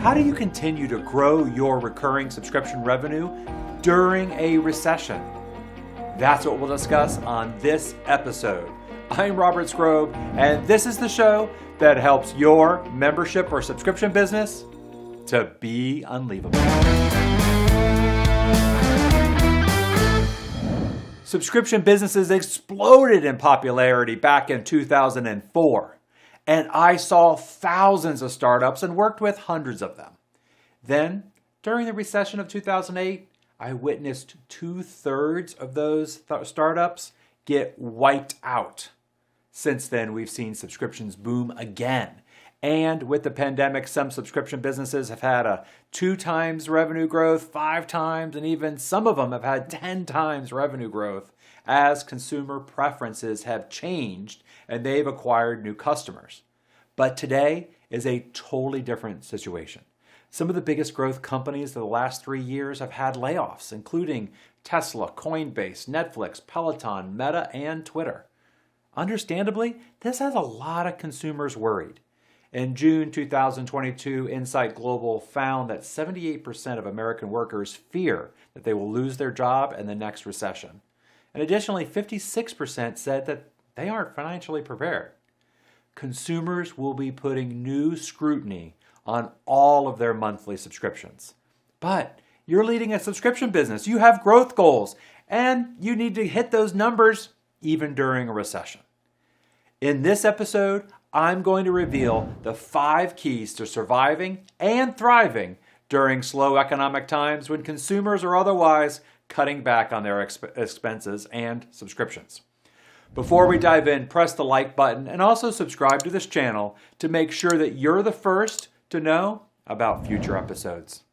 How do you continue to grow your recurring subscription revenue during a recession? That's what we'll discuss on this episode. I'm Robert Skrob, and this is the show that helps your membership or subscription business to be unleavable. Subscription businesses exploded in popularity back in 2004, and I saw thousands of startups and worked with hundreds of them. Then, during the recession of 2008, I witnessed 2/3 of those startups get wiped out. Since then, we've seen subscriptions boom again. And with the pandemic, some subscription businesses have had a 2 times revenue growth, 5 times, and even some of them have had 10 times revenue growth as consumer preferences have changed and they've acquired new customers. But today is a totally different situation. Some of the biggest growth companies of the last 3 years have had layoffs, including Tesla, Coinbase, Netflix, Peloton, Meta, and Twitter. Understandably, this has a lot of consumers worried. In June 2022, Insight Global found that 78% of American workers fear that they will lose their job in the next recession. And additionally, 56% said that they aren't financially prepared. Consumers will be putting new scrutiny on all of their monthly subscriptions. But you're leading a subscription business, you have growth goals, and you need to hit those numbers even during a recession. In this episode, I'm going to reveal the 5 keys to surviving and thriving during slow economic times when consumers are otherwise cutting back on their expenses and subscriptions. Before we dive in, press the like button and also subscribe to this channel to make sure that you're the first to know about future episodes.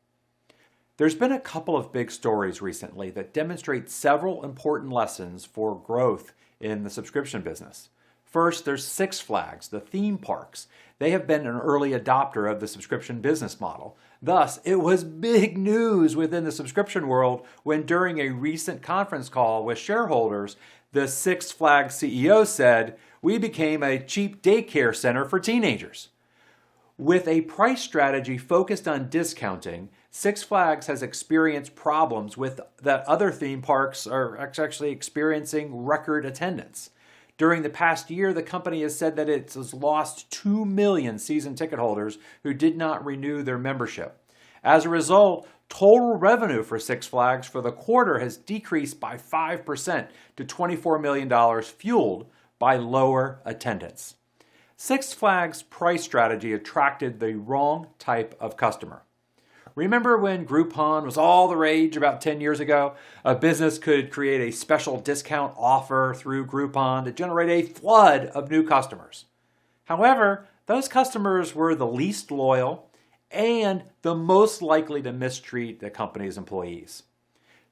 There's been a couple of big stories recently that demonstrate several important lessons for growth in the subscription business. First, there's Six Flags, the theme parks. They have been an early adopter of the subscription business model. Thus, it was big news within the subscription world when during a recent conference call with shareholders, the Six Flags CEO said, "We became a cheap daycare center for teenagers." With a price strategy focused on discounting, Six Flags has experienced problems with that other theme parks are actually experiencing record attendance. During the past year, the company has said that it has lost 2 million season ticket holders who did not renew their membership. As a result, total revenue for Six Flags for the quarter has decreased by 5% to $24 million, fueled by lower attendance. Six Flags' price strategy attracted the wrong type of customer. Remember when Groupon was all the rage about 10 years ago? A business could create a special discount offer through Groupon to generate a flood of new customers. However, those customers were the least loyal and the most likely to mistreat the company's employees.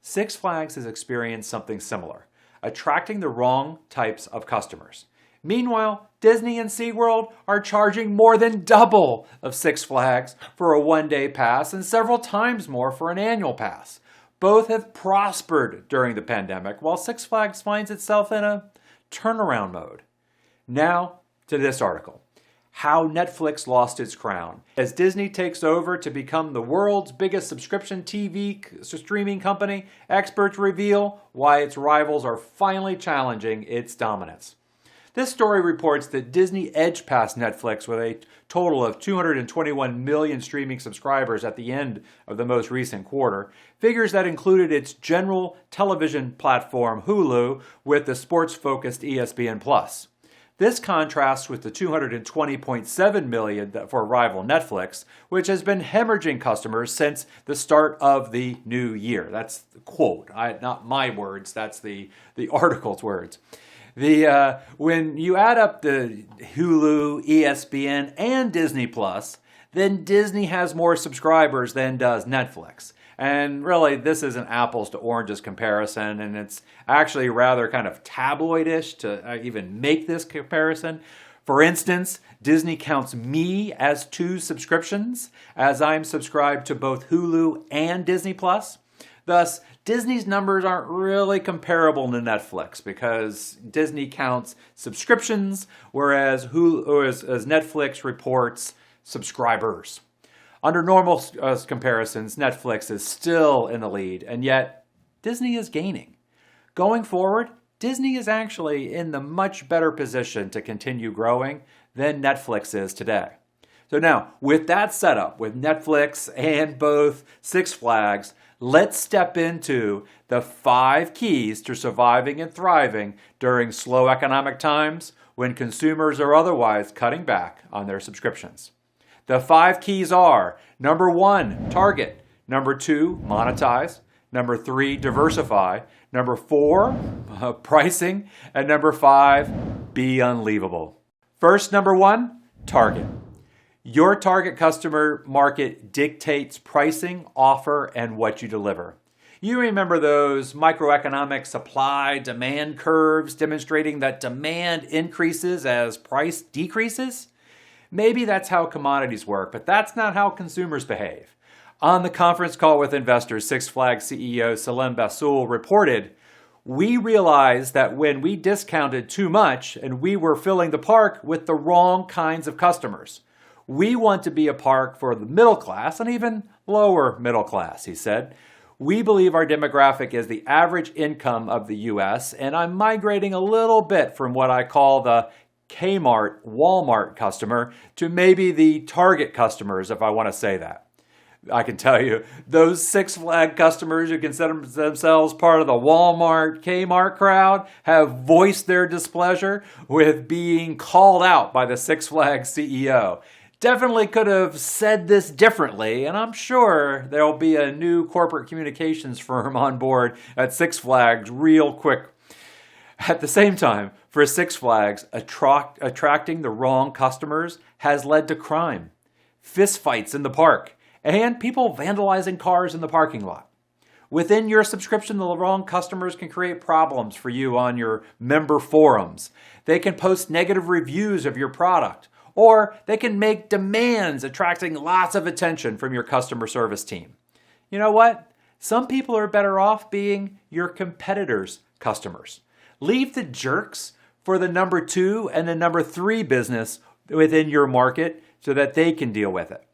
Six Flags has experienced something similar, attracting the wrong types of customers. Meanwhile, Disney and SeaWorld are charging more than double of Six Flags for a one-day pass and several times more for an annual pass. Both have prospered during the pandemic, while Six Flags finds itself in a turnaround mode. Now to this article. How Netflix lost its crown. As Disney takes over to become the world's biggest subscription TV streaming company, experts reveal why its rivals are finally challenging its dominance. This story reports that Disney edged past Netflix with a total of 221 million streaming subscribers at the end of the most recent quarter, figures that included its general television platform Hulu with the sports-focused ESPN+. This contrasts with the 220.7 million for rival Netflix, which has been hemorrhaging customers since the start of the new year. That's the quote, not my words, that's the article's words. When you add up the Hulu, ESPN, and Disney Plus, then Disney has more subscribers than does Netflix. And really, this is an apples to oranges comparison, and it's actually rather kind of tabloidish to even make this comparison. For instance, Disney counts me as 2 subscriptions, as I'm subscribed to both Hulu and Disney Plus. Thus, Disney's numbers aren't really comparable to Netflix because Disney counts subscriptions, whereas Netflix reports subscribers. Under normal comparisons, Netflix is still in the lead, and yet Disney is gaining. Going forward, Disney is actually in the much better position to continue growing than Netflix is today. So now, with that setup, with Netflix and both Six Flags, let's step into the 5 keys to surviving and thriving during slow economic times when consumers are otherwise cutting back on their subscriptions. The 5 keys are: number 1, target; number 2, monetize; number 3, diversify; number 4, pricing; and number 5, be unleavable. First, number 1, target. Your target customer market dictates pricing, offer, and what you deliver. You remember those microeconomic supply-demand curves demonstrating that demand increases as price decreases? Maybe that's how commodities work, but that's not how consumers behave. On the conference call with investors, Six Flags CEO Salim Basoul reported, "We realized that when we discounted too much and we were filling the park with the wrong kinds of customers. We want to be a park for the middle class and even lower middle class," he said. "We believe our demographic is the average income of the U.S., and I'm migrating a little bit from what I call the Kmart, Walmart customer to maybe the Target customers, if I want to say that." I can tell you, those Six Flag customers who consider themselves part of the Walmart, Kmart crowd have voiced their displeasure with being called out by the Six Flags CEO. Definitely could have said this differently, and I'm sure there'll be a new corporate communications firm on board at Six Flags real quick. At the same time, for Six Flags, attracting the wrong customers has led to crime, fistfights in the park, and people vandalizing cars in the parking lot. Within your subscription, the wrong customers can create problems for you on your member forums. They can post negative reviews of your product, or they can make demands attracting lots of attention from your customer service team. You know what? Some people are better off being your competitors' customers. Leave the jerks for the number 2 and the number 3 business within your market so that they can deal with it.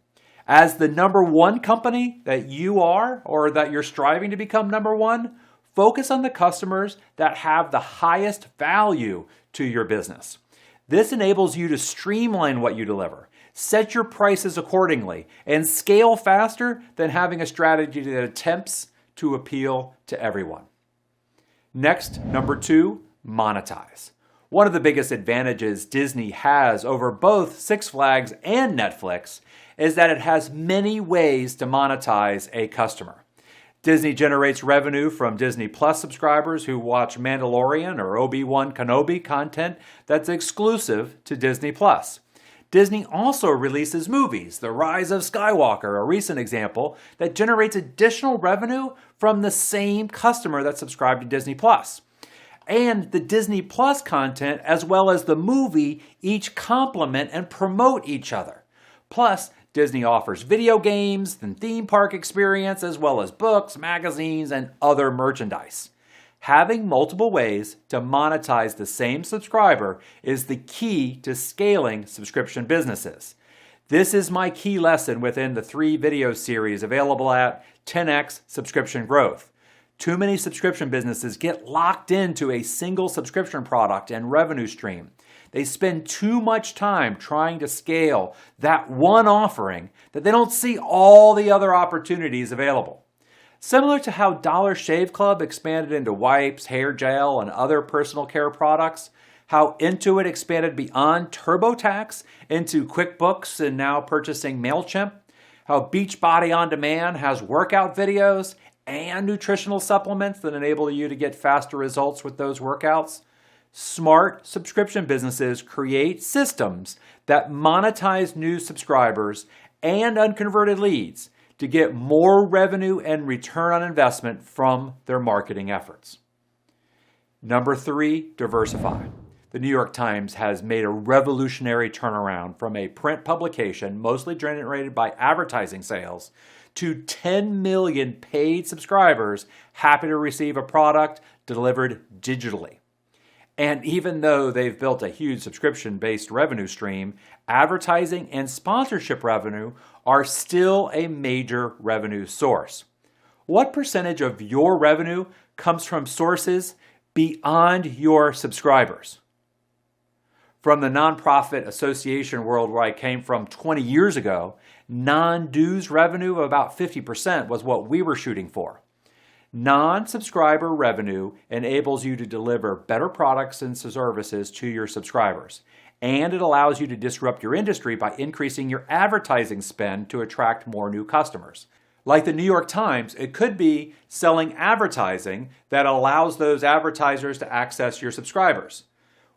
As the number 1 company that you are, or that you're striving to become number 1, focus on the customers that have the highest value to your business. This enables you to streamline what you deliver, set your prices accordingly, and scale faster than having a strategy that attempts to appeal to everyone. Next, number 2, monetize. One of the biggest advantages Disney has over both Six Flags and Netflix is that it has many ways to monetize a customer. Disney generates revenue from Disney Plus subscribers who watch Mandalorian or Obi-Wan Kenobi content that's exclusive to Disney Plus. Disney also releases movies, The Rise of Skywalker, a recent example, that generates additional revenue from the same customer that subscribed to Disney Plus. And the Disney Plus content, as well as the movie, each complement and promote each other. Plus, Disney offers video games and theme park experience, as well as books, magazines, and other merchandise. Having multiple ways to monetize the same subscriber is the key to scaling subscription businesses. This is my key lesson within the 3 video series available at 10x Subscription Growth. Too many subscription businesses get locked into a single subscription product and revenue stream. They spend too much time trying to scale that one offering that they don't see all the other opportunities available. Similar to how Dollar Shave Club expanded into wipes, hair gel, and other personal care products, how Intuit expanded beyond TurboTax into QuickBooks and now purchasing MailChimp, how Beachbody On Demand has workout videos and nutritional supplements that enable you to get faster results with those workouts. Smart subscription businesses create systems that monetize new subscribers and unconverted leads to get more revenue and return on investment from their marketing efforts. Number 3, diversify. The New York Times has made a revolutionary turnaround from a print publication mostly generated by advertising sales to 10 million paid subscribers happy to receive a product delivered digitally. And even though they've built a huge subscription-based revenue stream, advertising and sponsorship revenue are still a major revenue source. What percentage of your revenue comes from sources beyond your subscribers? From the nonprofit association world where I came from 20 years ago, non-dues revenue of about 50% was what we were shooting for. Non-subscriber revenue enables you to deliver better products and services to your subscribers, and it allows you to disrupt your industry by increasing your advertising spend to attract more new customers. Like the New York Times, it could be selling advertising that allows those advertisers to access your subscribers.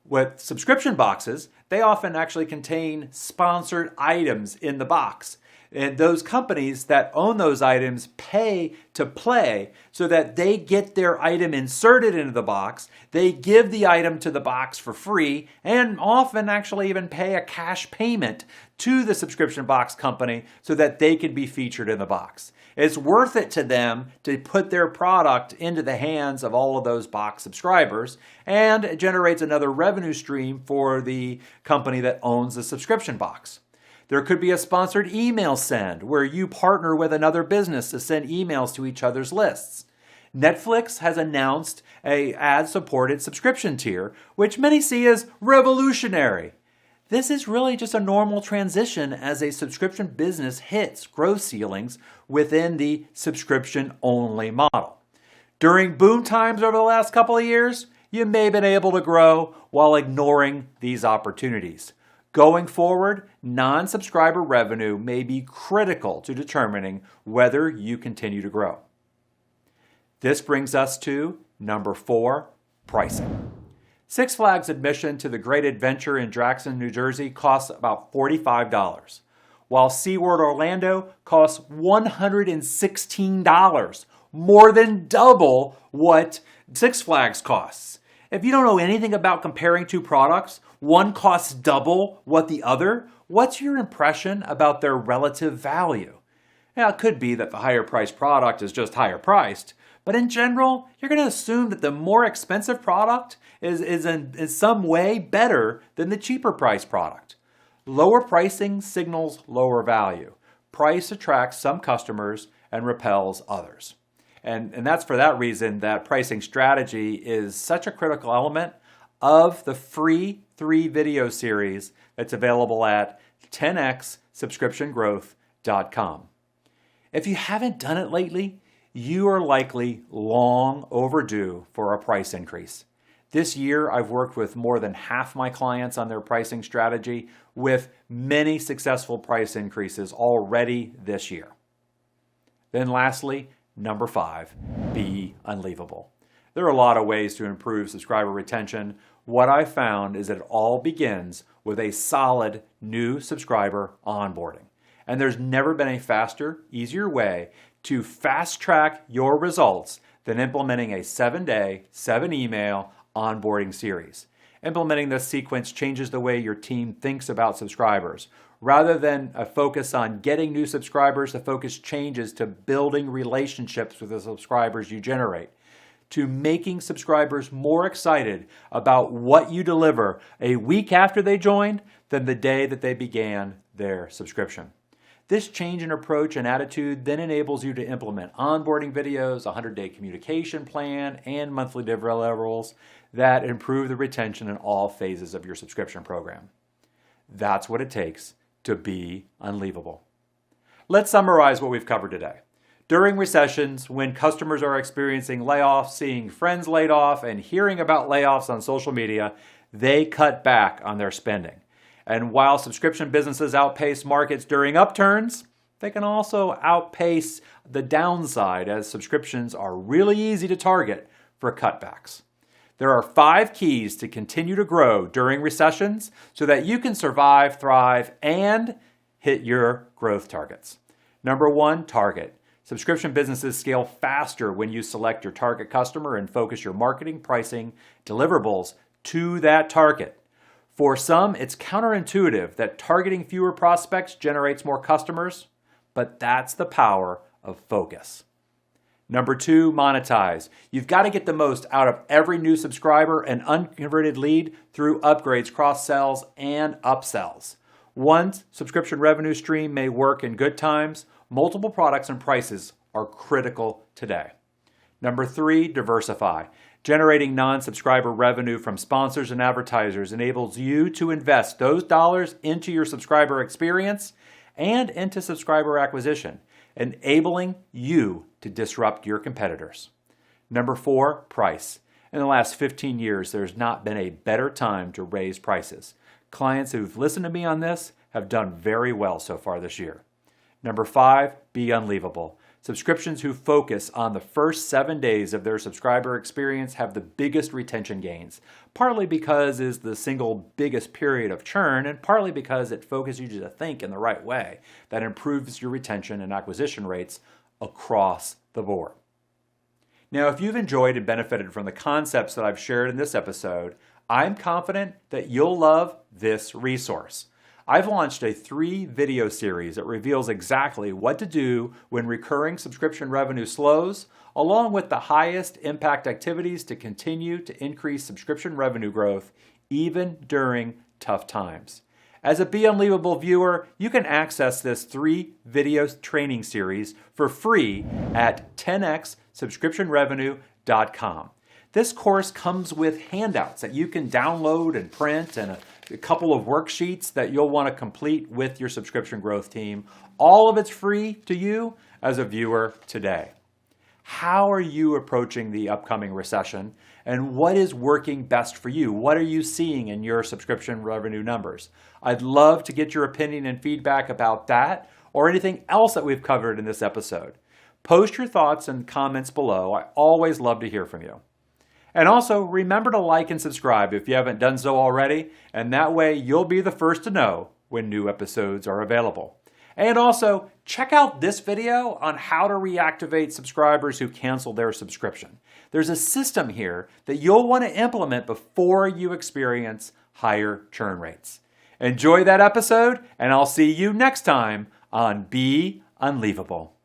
With subscription boxes, they often actually contain sponsored items in the box. And those companies that own those items pay to play so that they get their item inserted into the box. They give the item to the box for free and often actually even pay a cash payment to the subscription box company so that they can be featured in the box. It's worth it to them to put their product into the hands of all of those box subscribers, and it generates another revenue stream for the company that owns the subscription box. There could be a sponsored email send where you partner with another business to send emails to each other's lists. Netflix has announced an ad-supported subscription tier, which many see as revolutionary. This is really just a normal transition as a subscription business hits growth ceilings within the subscription-only model. During boom times over the last couple of years, you may have been able to grow while ignoring these opportunities. Going forward, non-subscriber revenue may be critical to determining whether you continue to grow. This brings us to number 4, pricing. Six Flags admission to the Great Adventure in Jackson, New Jersey costs about $45, while SeaWorld Orlando costs $116, more than double what Six Flags costs. If you don't know anything about comparing two products, one costs double what the other, what's your impression about their relative value? Now, it could be that the higher priced product is just higher priced, but in general, you're going to assume that the more expensive product is in some way better than the cheaper priced product. Lower pricing signals lower value. Price attracts some customers and repels others. And that's for that reason that pricing strategy is such a critical element of the free 3-video series that's available at 10xsubscriptiongrowth.com. If you haven't done it lately, you are likely long overdue for a price increase. This year, I've worked with more than half my clients on their pricing strategy, with many successful price increases already this year. Then lastly, number 5, be unleavable. There are a lot of ways to improve subscriber retention. What I found is that it all begins with a solid new subscriber onboarding. And there's never been a faster, easier way to fast track your results than implementing a 7-day, 7-email onboarding series. Implementing this sequence changes the way your team thinks about subscribers. Rather than a focus on getting new subscribers, the focus changes to building relationships with the subscribers you generate, to making subscribers more excited about what you deliver a week after they joined than the day that they began their subscription. This change in approach and attitude then enables you to implement onboarding videos, a 100-day communication plan, and monthly deliverables that improve the retention in all phases of your subscription program. That's what it takes to be unleavable. Let's summarize what we've covered today. During recessions, when customers are experiencing layoffs, seeing friends laid off, and hearing about layoffs on social media, they cut back on their spending. And while subscription businesses outpace markets during upturns, they can also outpace the downside, as subscriptions are really easy to target for cutbacks. There are 5 keys to continue to grow during recessions so that you can survive, thrive, and hit your growth targets. Number 1, target. Subscription businesses scale faster when you select your target customer and focus your marketing, pricing, deliverables to that target. For some, it's counterintuitive that targeting fewer prospects generates more customers, but that's the power of focus. Number 2, monetize. You've got to get the most out of every new subscriber and unconverted lead through upgrades, cross-sells, and upsells. One subscription revenue stream may work in good times. Multiple products and prices are critical today. Number 3, diversify. Generating non-subscriber revenue from sponsors and advertisers enables you to invest those dollars into your subscriber experience and into subscriber acquisition, enabling you to disrupt your competitors. Number 4, price. In the last 15 years, there's not been a better time to raise prices. Clients who've listened to me on this have done very well so far this year. Number 5, be unleavable. Subscriptions who focus on the first 7 days of their subscriber experience have the biggest retention gains, partly because it's the single biggest period of churn, and partly because it focuses you to think in the right way that improves your retention and acquisition rates across the board. Now, if you've enjoyed and benefited from the concepts that I've shared in this episode, I'm confident that you'll love this resource. I've launched a 3-video series that reveals exactly what to do when recurring subscription revenue slows, along with the highest impact activities to continue to increase subscription revenue growth even during tough times. As a Be Unleavable viewer, you can access this 3-video training series for free at 10xsubscriptionrevenue.com. This course comes with handouts that you can download and print and a couple of worksheets that you'll want to complete with your subscription growth team. All of it's free to you as a viewer today. How are you approaching the upcoming recession, and what is working best for you? What are you seeing in your subscription revenue numbers? I'd love to get your opinion and feedback about that or anything else that we've covered in this episode. Post your thoughts and comments below. I always love to hear from you. And also, remember to like and subscribe if you haven't done so already, and that way you'll be the first to know when new episodes are available. And also, check out this video on how to reactivate subscribers who cancel their subscription. There's a system here that you'll want to implement before you experience higher churn rates. Enjoy that episode, and I'll see you next time on Be Unleavable.